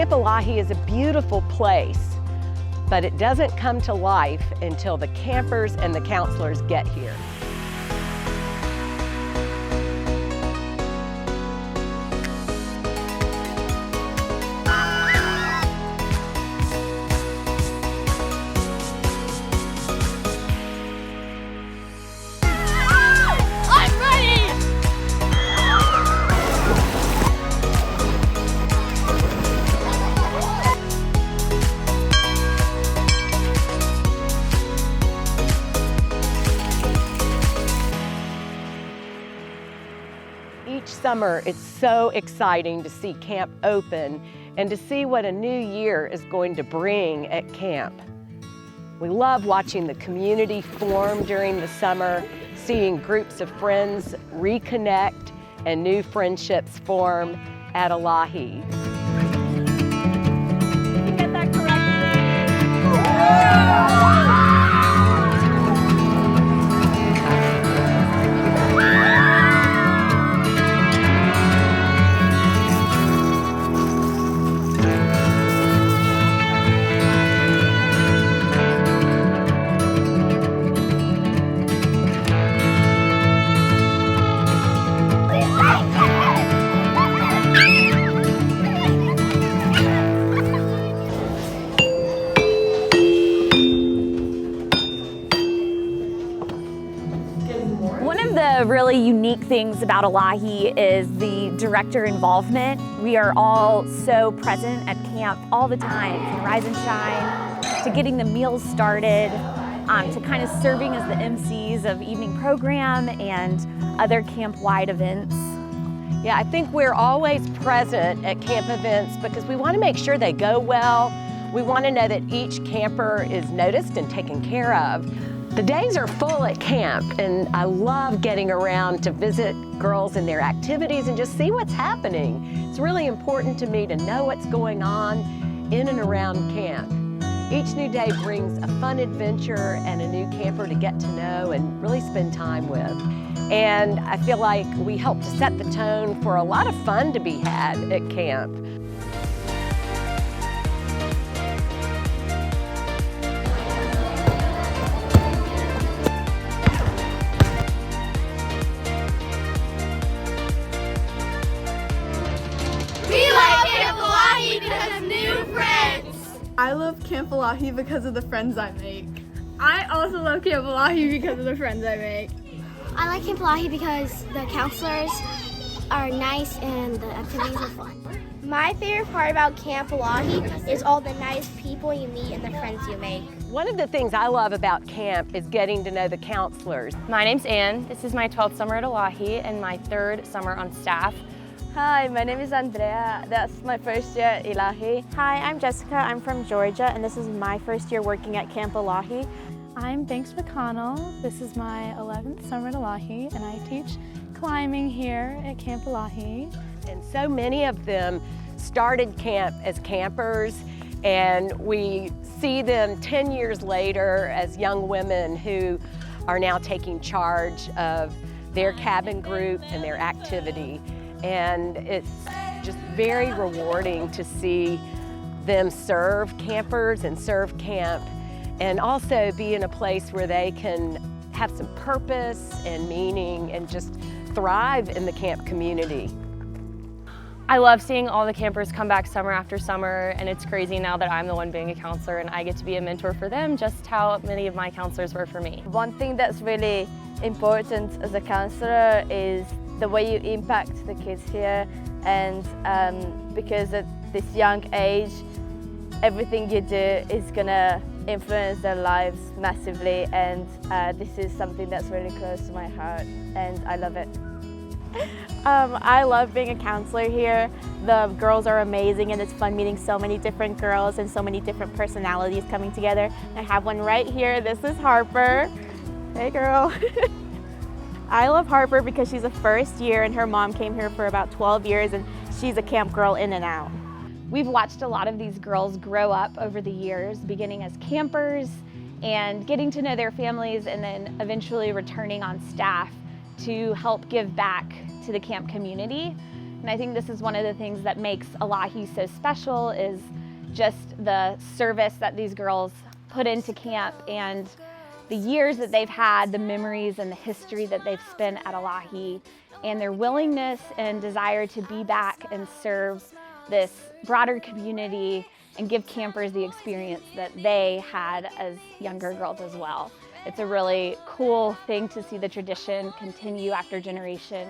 Camp Illahee is a beautiful place, but it doesn't come to life until the campers and the counselors get here. Each summer, it's so exciting to see camp open and to see what a new year is going to bring at camp. We love watching the community form during the summer, seeing groups of friends reconnect and new friendships form at Illahee. You get that One of the really unique things about Illahee is the director involvement. We are all so present at camp all the time, from rise and shine, to getting the meals started, to kind of serving as the MCs of evening program and other camp-wide events. Yeah, I think we're always present at camp events because we want to make sure they go well. We want to know that each camper is noticed and taken care of. The days are full at camp, and I love getting around to visit girls and their activities and just see what's happening. It's really important to me to know what's going on in and around camp. Each new day brings a fun adventure and a new camper to get to know and really spend time with. And I feel like we help to set the tone for a lot of fun to be had at camp. I love Camp Illahee because of the friends I make. I also love Camp Illahee because of the friends I make. I like Camp Illahee because the counselors are nice and the activities are fun. My favorite part about Camp Illahee is all the nice people you meet and the friends you make. One of the things I love about camp is getting to know the counselors. My name's Ann. This is my 12th summer at Illahee and my 3rd summer on staff. Hi, my name is Andrea. That's my first year at Illahee. Hi, I'm Jessica. I'm from Georgia, and this is my first year working at Camp Illahee. I'm Banks McConnell. This is my 11th summer at Illahee, and I teach climbing here at Camp Illahee. And so many of them started camp as campers, and we see them 10 years later as young women who are now taking charge of their cabin group and their activity. And it's just very rewarding to see them serve campers and serve camp, and also be in a place where they can have some purpose and meaning and just thrive in the camp community. I love seeing all the campers come back summer after summer, and it's crazy now that I'm the one being a counselor and I get to be a mentor for them, just how many of my counselors were for me. One thing that's really important as a counselor is the way you impact the kids here, and because at this young age, everything you do is gonna influence their lives massively, and this is something that's really close to my heart, and I love it. I love being a counselor here. The girls are amazing, and it's fun meeting so many different girls and so many different personalities coming together. I have one right here. This is Harper. Hey girl. I love Harper because she's a first year, and her mom came here for about 12 years, and she's a camp girl in and out. We've watched a lot of these girls grow up over the years, beginning as campers and getting to know their families, and then eventually returning on staff to help give back to the camp community. And I think this is one of the things that makes Illahee so special is just the service that these girls put into camp and the years that they've had, the memories and the history that they've spent at Illahee, and their willingness and desire to be back and serve this broader community and give campers the experience that they had as younger girls as well. It's a really cool thing to see the tradition continue after generation.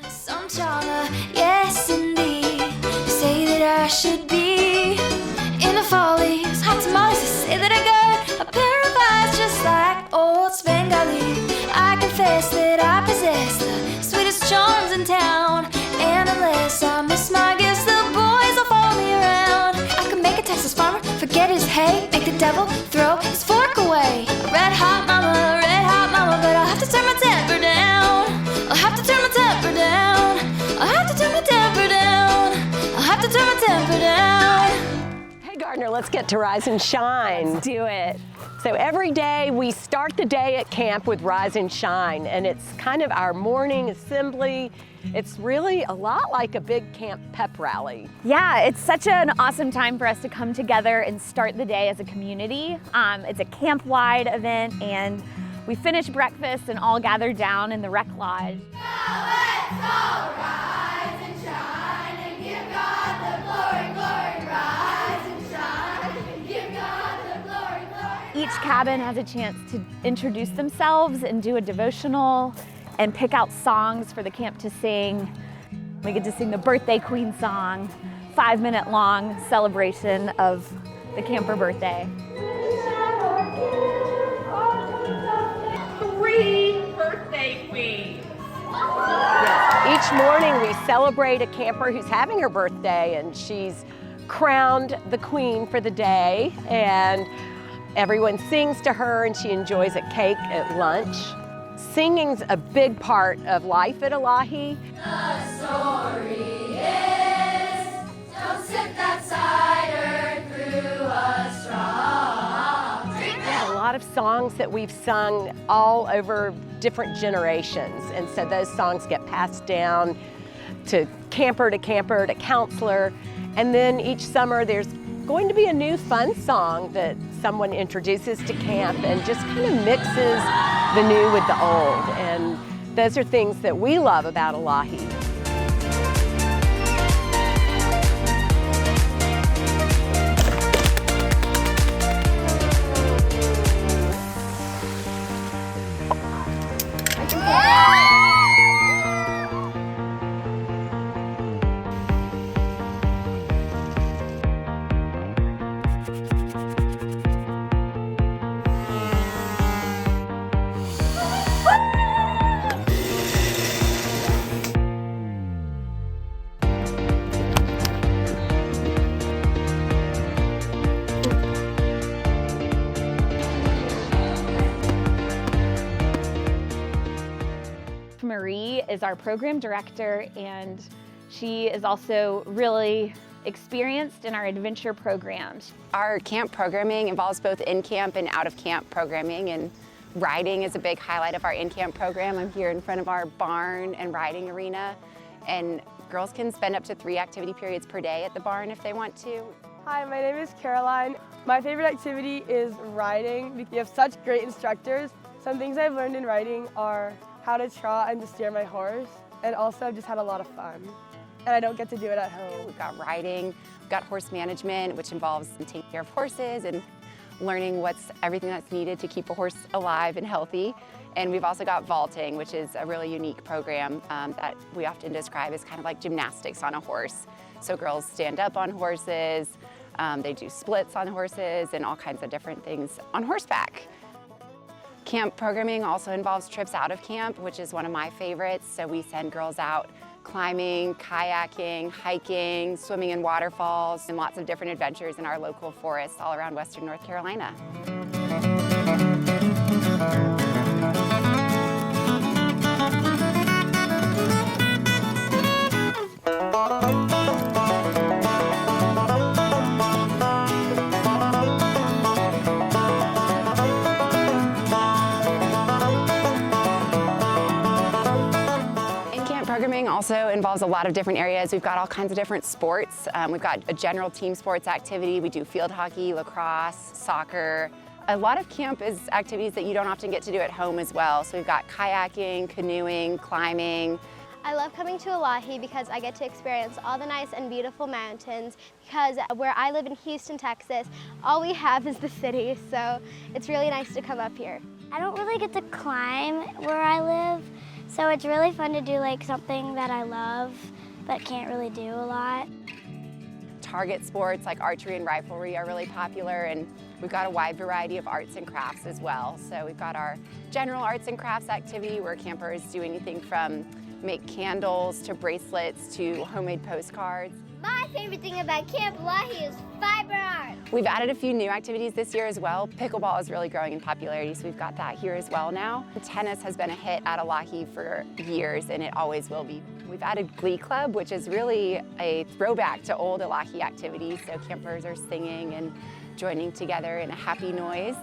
Some trauma, yes indeed. You say that I should be in the follies, hot tamales. You say that I got a pair of eyes just like old Svengali. I confess that I possess the sweetest charms in town, and unless I miss my gifts, the boys will follow me around. I could make a Texas farmer forget his hay, make the devil throw his fork away. A red hot mama, but I'll have to turn my temper down. I'll have to turn my temper down. I'll have to turn my temper down. I'll have to turn my temper down. Hey Gardner, let's get to Rise and Shine. Let's do it. So every day we start the day at camp with Rise and Shine, and it's kind of our morning assembly. It's really a lot like a big camp pep rally. Yeah, it's such an awesome time for us to come together and start the day as a community. It's a camp-wide event, and we finish breakfast and all gather down in the rec lodge. Now let's all rise and shine and give God the glory, glory. Rise and shine and give God the glory, glory. Each cabin has a chance to introduce themselves and do a devotional and pick out songs for the camp to sing. We get to sing the Birthday Queen song, 5-minute long celebration of the camper birthday. 3 birthday queens. Yes. Each morning we celebrate a camper who's having her birthday, and she's crowned the queen for the day, and everyone sings to her and she enjoys a cake at lunch. Singing's a big part of life at Illahee. The story is, don't sip that cider through a straw. Drink A lot of songs that we've sung all over different generations, and so those songs get passed down to camper to counselor, and then each summer there's going to be a new fun song that someone introduces to camp and just kind of mixes the new with the old, and those are things that we love about Illahee. Marie is our program director, and she is also really experienced in our adventure programs. Our camp programming involves both in-camp and out-of-camp programming, and riding is a big highlight of our in-camp program. I'm here in front of our barn and riding arena, and girls can spend up to 3 activity periods per day at the barn if they want to. Hi, my name is Caroline. My favorite activity is riding. We have such great instructors. Some things I've learned in riding are how to trot and to steer my horse, and also I've just had a lot of fun. And I don't get to do it at home. We've got riding, we've got horse management, which involves taking care of horses and learning everything that's needed to keep a horse alive and healthy. And we've also got vaulting, which is a really unique program that we often describe as kind of like gymnastics on a horse. So girls stand up on horses, they do splits on horses, and all kinds of different things on horseback. Camp programming also involves trips out of camp, which is one of my favorites. So we send girls out climbing, kayaking, hiking, swimming in waterfalls, and lots of different adventures in our local forests all around Western North Carolina. also involves a lot of different areas. We've got all kinds of different sports. We've got a general team sports activity. We do field hockey, lacrosse, soccer. A lot of camp is activities that you don't often get to do at home as well. So we've got kayaking, canoeing, climbing. I love coming to Illahee because I get to experience all the nice and beautiful mountains, because where I live in Houston, Texas, all we have is the city, so it's really nice to come up here. I don't really get to climb where I live, so it's really fun to do like something that I love but can't really do a lot. Target sports like archery and riflery are really popular, and we've got a wide variety of arts and crafts as well. So we've got our general arts and crafts activity where campers do anything from make candles to bracelets to homemade postcards. My favorite thing about Camp Illahee is fiber art. We've added a few new activities this year as well. Pickleball is really growing in popularity, so we've got that here as well now. Tennis has been a hit at Illahee for years, and it always will be. We've added Glee Club, which is really a throwback to old Illahee activities, so campers are singing and joining together in a happy noise.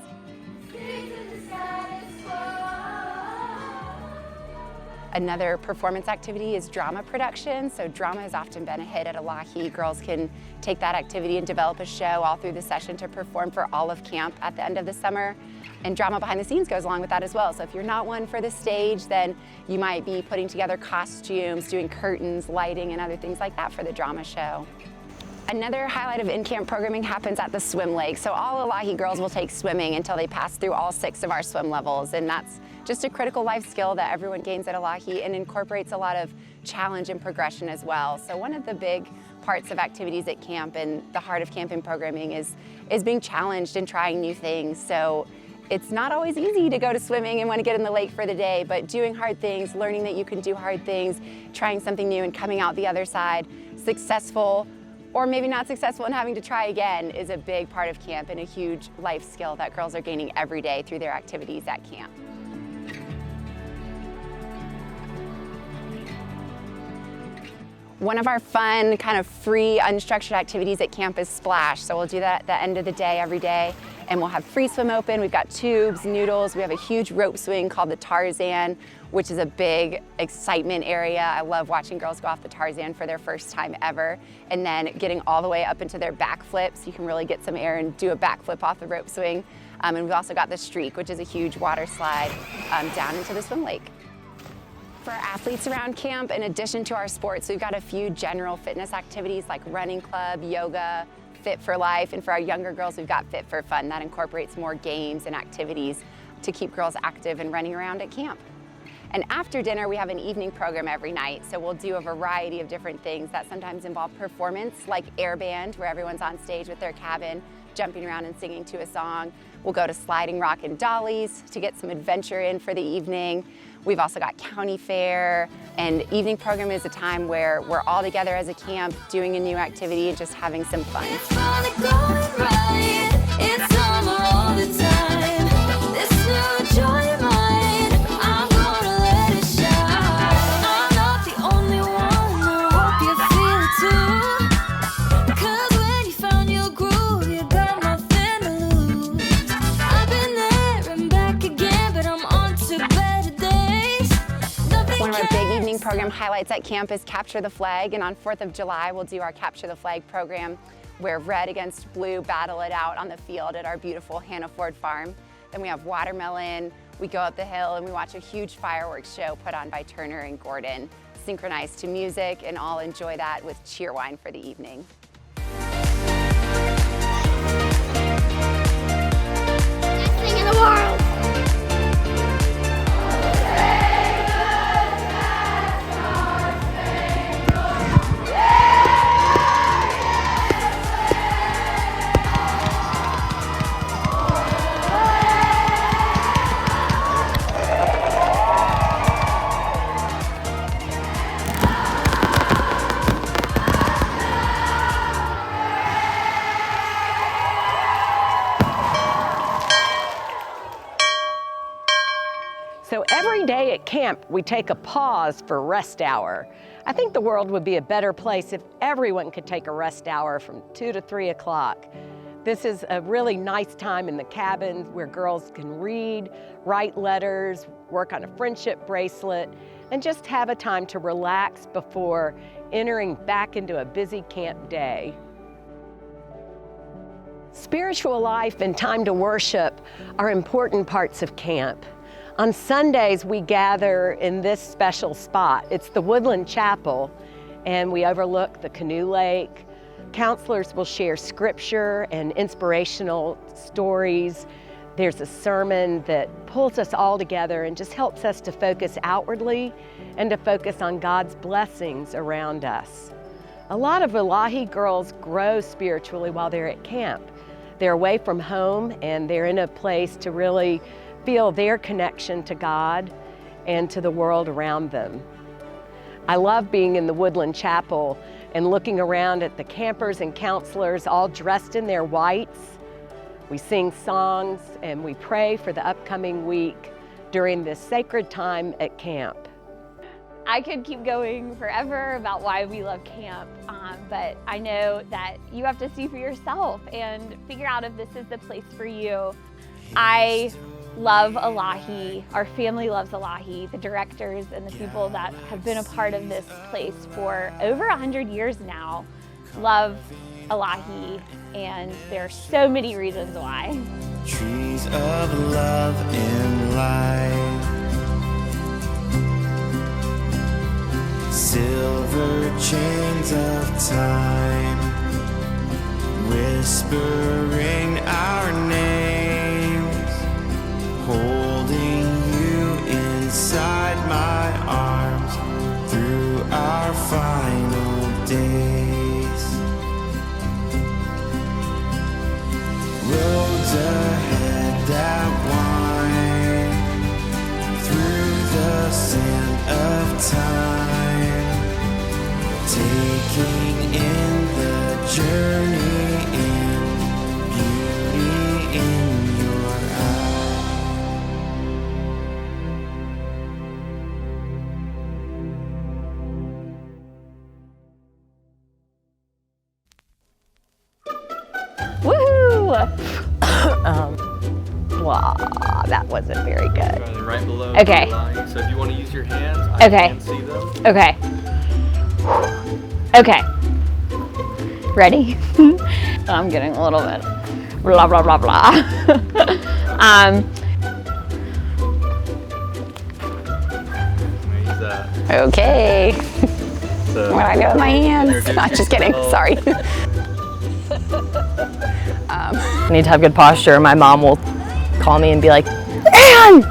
Another performance activity is drama production. So drama has often been a hit at Illahee. Girls can take that activity and develop a show all through the session to perform for all of camp at the end of the summer. And drama behind the scenes goes along with that as well. So if you're not one for the stage, then you might be putting together costumes, doing curtains, lighting, and other things like that for the drama show. Another highlight of in-camp programming happens at the swim lake. So all Illahee girls will take swimming until they pass through all 6 of our swim levels, and that's just a critical life skill that everyone gains at Illahee and incorporates a lot of challenge and progression as well. So one of the big parts of activities at camp and the heart of camping programming is being challenged and trying new things. So it's not always easy to go to swimming and want to get in the lake for the day, but doing hard things, learning that you can do hard things, trying something new and coming out the other side successful, or maybe not successful and having to try again, is a big part of camp and a huge life skill that girls are gaining every day through their activities at camp. One of our fun, kind of free, unstructured activities at camp is splash. So we'll do that at the end of the day every day, and we'll have free swim open. We've got tubes, noodles. We have a huge rope swing called the Tarzan, which is a big excitement area. I love watching girls go off the Tarzan for their first time ever, and then getting all the way up into their backflips. You can really get some air and do a backflip off the rope swing. And we've also got the Streak, which is a huge water slide down into the swim lake. For our athletes around camp, in addition to our sports, we've got a few general fitness activities like running club, yoga, Fit for Life, and for our younger girls, we've got Fit for Fun. That incorporates more games and activities to keep girls active and running around at camp. And after dinner, we have an evening program every night, so we'll do a variety of different things that sometimes involve performance, like air band, where everyone's on stage with their cabin, jumping around and singing to a song. We'll go to sliding rock and dollies to get some adventure in for the evening. We've also got county fair, and evening program is a time where we're all together as a camp doing a new activity and just having some fun. It's finally going right. It's summer all the time. This new joy of mine, I'm gonna let it shine. I'm not the only one, I hope you feel it too. 'Cause when you found your groove, you got nothing to lose. I've been there and back again, but I'm on to better days. One of our big evening program highlights at camp is Capture the Flag, and on 4th of July we'll do our Capture the Flag program where red against blue battle it out on the field at our beautiful Hannah Ford farm. Then we have watermelon, we go up the hill and we watch a huge fireworks show put on by Turner and Gordon, synchronized to music, and all enjoy that with cheer wine for the evening. Best thing in the world. So every day at camp, we take a pause for rest hour. I think the world would be a better place if everyone could take a rest hour from 2 to 3 o'clock. This is a really nice time in the cabin where girls can read, write letters, work on a friendship bracelet. and just have a time to relax before entering back into a busy camp day. Spiritual life and time to worship are important parts of camp. On Sundays, we gather in this special spot. It's the Woodland Chapel, and we overlook the Canoe Lake. Counselors will share scripture and inspirational stories. There's a sermon that pulls us all together and just helps us to focus outwardly and to focus on God's blessings around us. A lot of Illahee girls grow spiritually while they're at camp. They're away from home and they're in a place to really feel their connection to God and to the world around them. I love being in the Woodland Chapel and looking around at the campers and counselors all dressed in their whites. We sing songs and we pray for the upcoming week during this sacred time at camp. I could keep going forever about why we love camp, but I know that you have to see for yourself and figure out if this is the place for you. I love Illahee, our family loves Illahee, the directors and the people that have been a part of this place for over 100 years now love Illahee, and there are so many reasons why. Trees of love and light, silver chains of time, whispering our names, holding you inside my arms through our final days. Roads ahead that wind through the sand of time, taking in the journey and beauty in your eyes. Woohoo! Blah, that wasn't very good. Right below. Okay. The line. So if you want to use your hands, I Okay. can see them. Okay. Okay. Ready? I'm getting a little bit blah, blah, blah, blah. Use that. Okay. So, What do I do with my hands? Not just kidding, sorry. I need to have good posture. My mom will call me and be like, Ann!